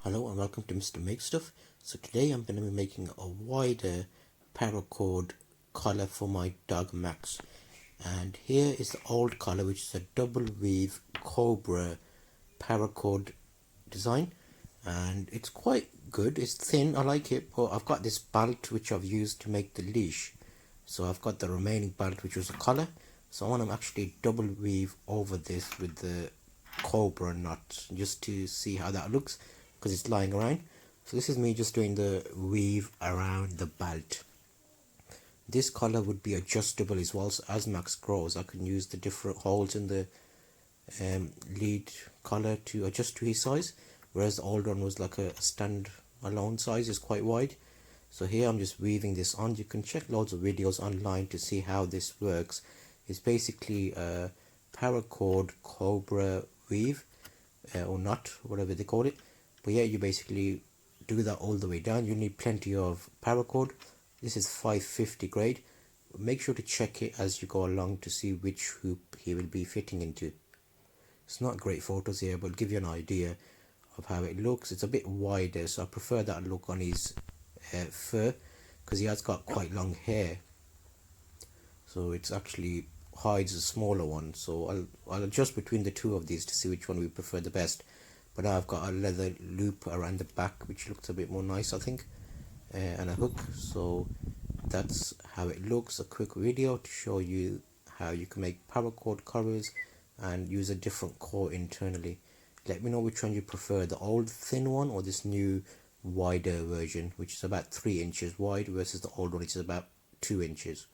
Hello and welcome to Mr. Make Stuff. So today I'm going to be making a wider paracord collar for my dog Max. And here is the old collar, which is a double weave cobra paracord design. And it's quite good, it's thin, I like it, but I've got this belt which I've used to make the leash. So I've got the remaining belt which was a collar. So I want to actually double weave over this with the cobra knot just to see how that looks, because it's lying around. So this is me just doing the weave around the belt. This collar would be adjustable as well, so as Max grows I can use the different holes in the lead collar to adjust to his size, whereas the old one was like a stand alone size, is quite wide. So here I'm just weaving this on. You can check loads of videos online to see how this works. It's basically a paracord cobra weave or knot, whatever they call it. But yeah, you basically do that all the way down. You need plenty of paracord. This is 550 grade. Make sure to check it as you go along to see which hoop he will be fitting into. It's not great photos here, but give you an idea of how it looks. It's a bit wider, so I prefer that look on his fur, because he has got quite long hair, so it's actually hides a smaller one. So I'll adjust between the two of these to see which one we prefer the best. But now I've got a leather loop around the back which looks a bit more nice, I think, and a hook. So that's how it looks. A quick video to show you how you can make paracord collars and use a different core internally. Let me know which one you prefer, the old thin one or this new wider version, which is about 3 inches wide, versus the old one which is about 2 inches.